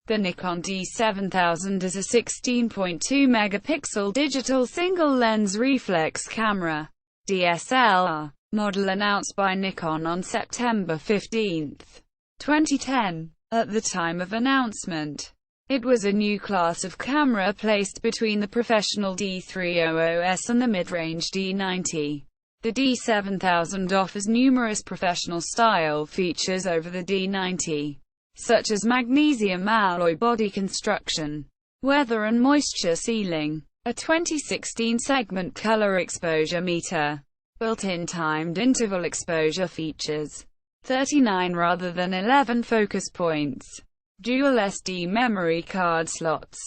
The Nikon D7000 is a 16.2 megapixel digital single-lens reflex camera (DSLR) model announced by Nikon on September 15, 2010. At the time of announcement, it was a new class of camera placed between the professional D300S and the mid-range D90. The D7000 offers numerous professional-style features over the D90, such as magnesium alloy body construction, weather and moisture sealing, a 2016-segment color exposure meter, built-in timed interval exposure features, 39 rather than 11 focus points, dual SD memory card slots,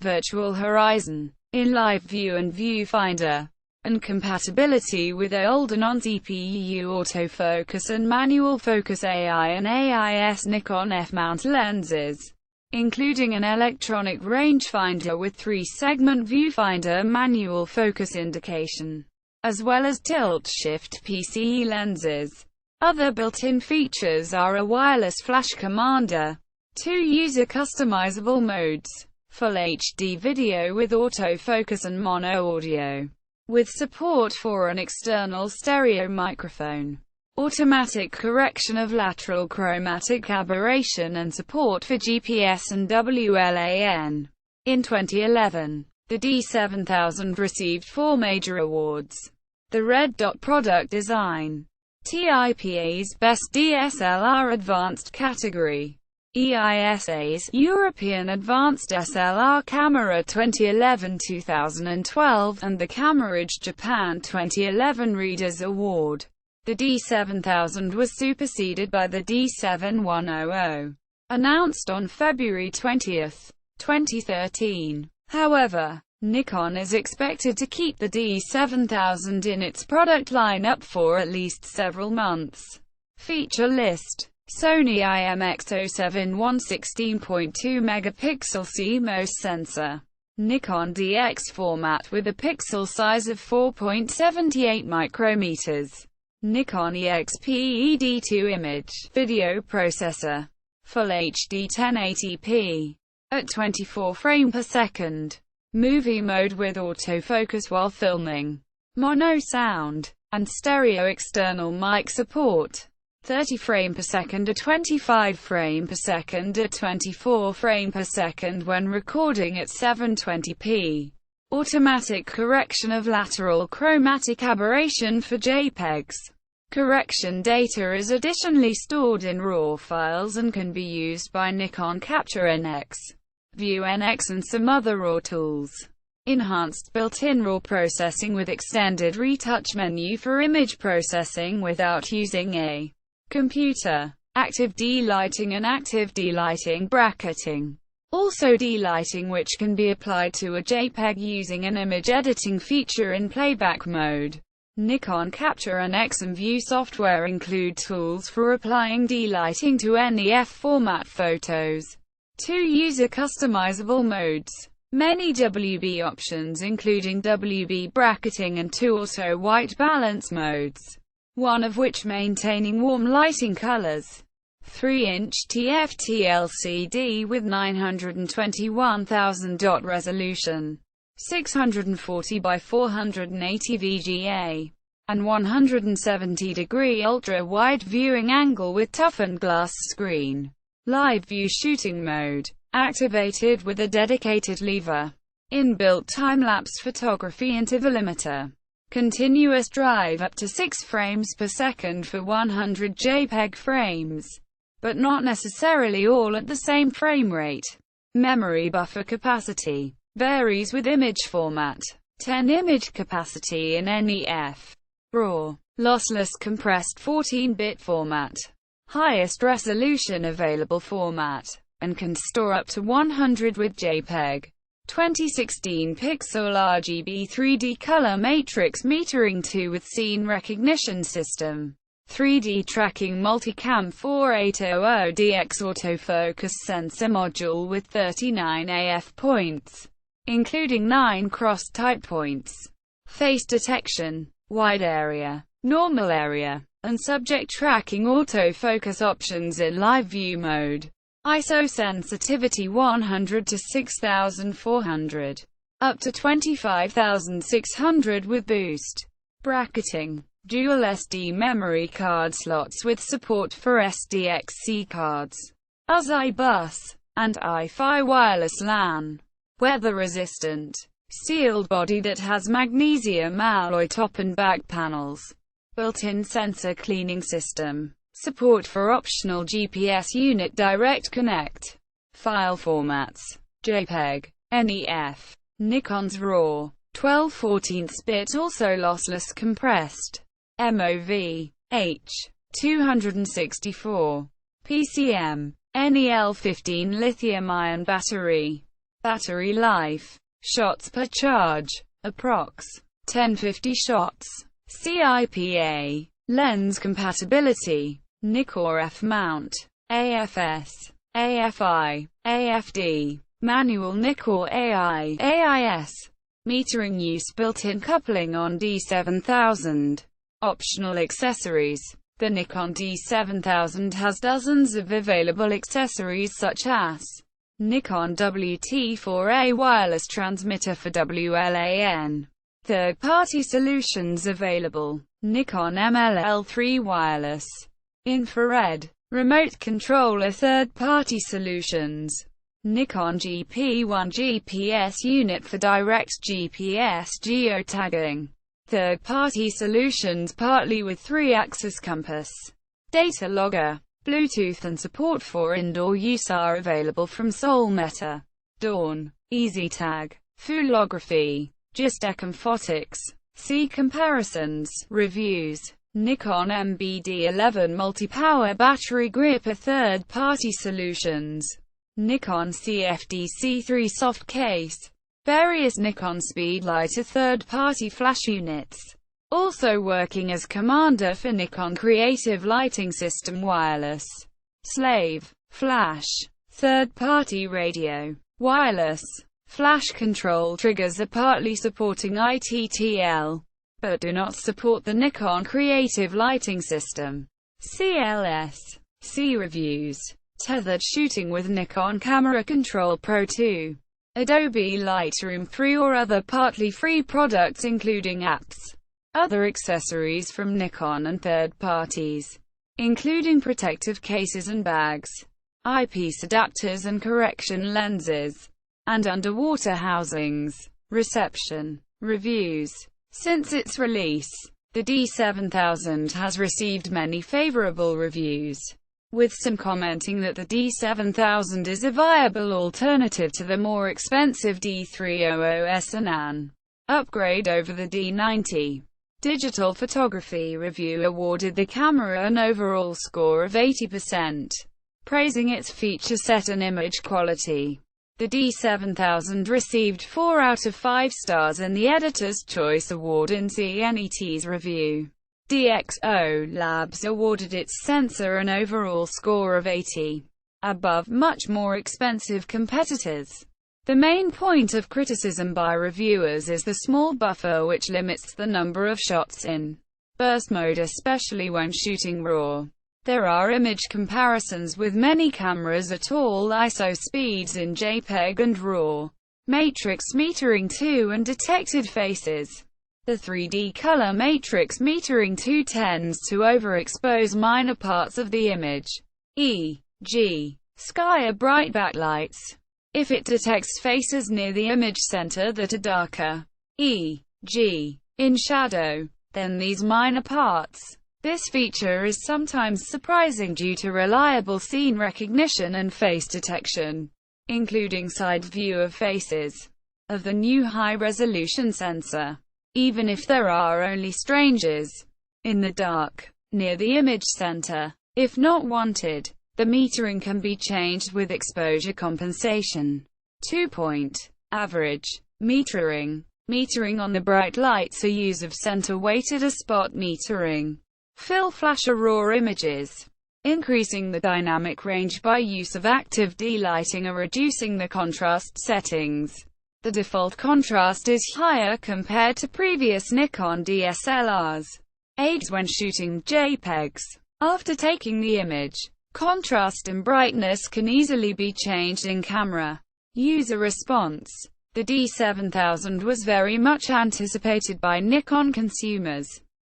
virtual horizon, in live view and viewfinder, and compatibility with older non-CPU autofocus and manual focus AI and AIS Nikon f-mount lenses, including an electronic rangefinder with 3-segment viewfinder manual focus indication, as well as tilt-shift PCE lenses. Other built-in features are a wireless flash commander, 2 user-customizable modes, Full HD video with autofocus and mono audio, with support for an external stereo microphone, automatic correction of lateral chromatic aberration and support for GPS and WLAN. In 2011, the D7000 received 4 major awards: the Red Dot Product Design, TIPA's Best DSLR Advanced category, EISA's European Advanced SLR Camera 2011-2012, and the Camerage Japan 2011 Readers Award. The D7000 was superseded by the D7100, announced on February 20, 2013. However, Nikon is expected to keep the D7000 in its product lineup for at least several months. Feature list: Sony IMX-07 116.2 megapixel CMOS sensor, Nikon DX format with a pixel size of 4.78 micrometers, Nikon EXP-ED2 image video processor, Full HD 1080p at 24 frames per second, movie mode with autofocus while filming, mono sound, and stereo external mic support. 30 frames per second or 25 frames per second or 24 frames per second when recording at 720p. Automatic correction of lateral chromatic aberration for JPEGs. Correction data is additionally stored in RAW files and can be used by Nikon Capture NX, View NX and some other RAW tools. Enhanced built-in RAW processing with extended retouch menu for image processing without using a computer. Active delighting and active delighting bracketing. Also delighting, which can be applied to a JPEG using an image editing feature in playback mode. Nikon Capture NX and View software include tools for applying delighting to NEF format photos. 2 user-customizable modes. Many WB options including WB bracketing and 2 auto-white balance modes, one of which maintaining warm lighting colors. 3-inch TFT LCD with 921,000 dot resolution, 640 by 480 VGA, and 170-degree ultra-wide viewing angle with toughened glass screen. Live view shooting mode, activated with a dedicated lever. Inbuilt time-lapse photography intervalometer. Continuous drive up to 6 frames per second for 100 JPEG frames, but not necessarily all at the same frame rate. Memory buffer capacity varies with image format. 10 image capacity in NEF. RAW, lossless compressed 14-bit format. Highest resolution available format, and can store up to 100 with JPEG. 2016 pixel RGB 3D color matrix metering 2 with scene recognition system. 3D tracking multicam 4800DX autofocus sensor module with 39 AF points, including 9 cross-type points. Face detection, wide area, normal area, and subject tracking autofocus options in live view mode. ISO sensitivity 100 to 6400. Up to 25600 with boost. Bracketing. Dual SD memory card slots with support for SDXC cards. USI bus. And Wi-Fi wireless LAN. Weather resistant. Sealed body that has magnesium alloy top and back panels. Built-in sensor cleaning system. Support for optional GPS unit direct connect. File formats. JPEG. NEF. Nikon's RAW. 12/14-bit also lossless compressed. MOV. H. 264. PCM. NEL15 lithium-ion battery. Battery life. Shots per charge. Approx. 1050 shots. CIPA. Lens compatibility. Nikkor F mount. AFS. AFI. AFD. Manual Nikkor AI. AIS. Metering use built-in coupling on D7000. Optional accessories. The Nikon D7000 has dozens of available accessories such as Nikon WT4A wireless transmitter for WLAN. Third-party solutions available. Nikon MLL3 wireless. Infrared. Remote controller third-party solutions. Nikon GP1 GPS unit for direct GPS geotagging. Third-party solutions partly with 3-axis compass. Data logger. Bluetooth and support for indoor use are available from Solmeta. Dawn. EasyTag. Fulography. Gistekemphotics. See comparisons. Reviews. Nikon MBD11 multi-power battery grip a third-party solutions. Nikon CFD-C3 soft case. Various Nikon Speedlight a third-party flash units. Also working as commander for Nikon Creative Lighting System wireless. Slave. Flash. Third-party radio. Wireless. Flash control triggers are partly supporting ITTL, but do not support the Nikon Creative Lighting System. CLS. See reviews. Tethered shooting with Nikon Camera Control Pro 2. Adobe Lightroom 3 or other partly free products including apps. Other accessories from Nikon and third parties, including protective cases and bags, eyepiece adapters and correction lenses, and underwater housings. Reception. Reviews. Since its release, the D7000 has received many favorable reviews, with some commenting that the D7000 is a viable alternative to the more expensive D300S and an upgrade over the D90. Digital Photography Review awarded the camera an overall score of 80%, praising its feature set and image quality. The D7000 received 4 out of 5 stars in the Editor's Choice Award in CNET's review. DxO Labs awarded its sensor an overall score of 80, above much more expensive competitors. The main point of criticism by reviewers is the small buffer which limits the number of shots in burst mode, especially when shooting RAW. There are image comparisons with many cameras at all ISO speeds in JPEG and RAW, matrix metering 2 and detected faces. The 3D color matrix metering 2 tends to overexpose minor parts of the image, e.g., sky or bright backlights. If it detects faces near the image center that are darker, e.g., in shadow, then these minor parts. This feature is sometimes surprising due to reliable scene recognition and face detection, including side view of faces, of the new high-resolution sensor. Even if there are only strangers in the dark, near the image center. If not wanted, the metering can be changed with exposure compensation. 2-point average metering. Metering on the bright lights or use of center-weighted or spot metering. Fill flash or raw images. Increasing the dynamic range by use of active delighting or reducing the contrast settings. The default contrast is higher compared to previous Nikon DSLRs. Aids when shooting JPEGs. After taking the image, Contrast and brightness can easily be changed in camera. User response. The D7000 was very much anticipated by Nikon consumers.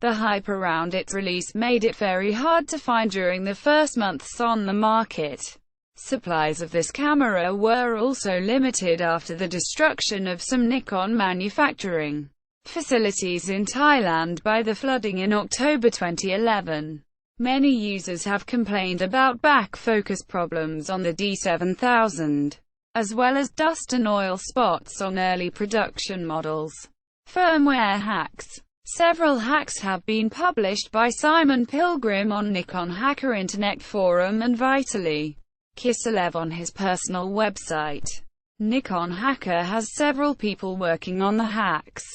The hype around its release made it very hard to find during the first months on the market. Supplies of this camera were also limited after the destruction of some Nikon manufacturing facilities in Thailand by the flooding in October 2011. Many users have complained about back focus problems on the D7000, as well as dust and oil spots on early production models. Firmware hacks. Several hacks have been published by Simon Pilgrim on Nikon Hacker Internet Forum and Vitaly Kiselev on his personal website. Nikon Hacker has several people working on the hacks.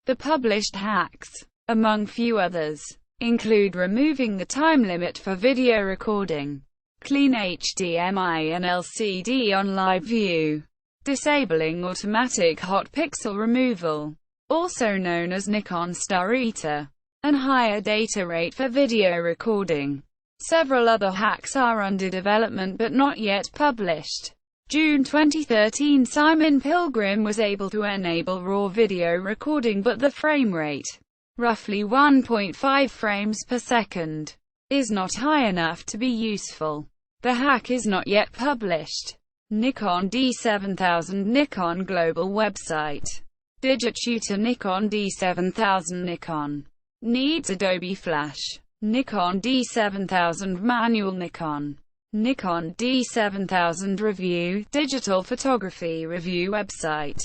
The published hacks, among few others, include removing the time limit for video recording, clean HDMI and LCD on live view, disabling automatic hot pixel removal, also known as Nikon Star Eater, and higher data rate for video recording. Several other hacks are under development but not yet published. June 2013, Simon Pilgrim was able to enable raw video recording, but the frame rate, roughly 1.5 frames per second, is not high enough to be useful. The hack is not yet published. Nikon D7000 Nikon Global Website. Digit Shooter Nikon D7000 Nikon needs Adobe Flash. Nikon D7000 Manual Nikon D7000 Review, Digital Photography Review Website.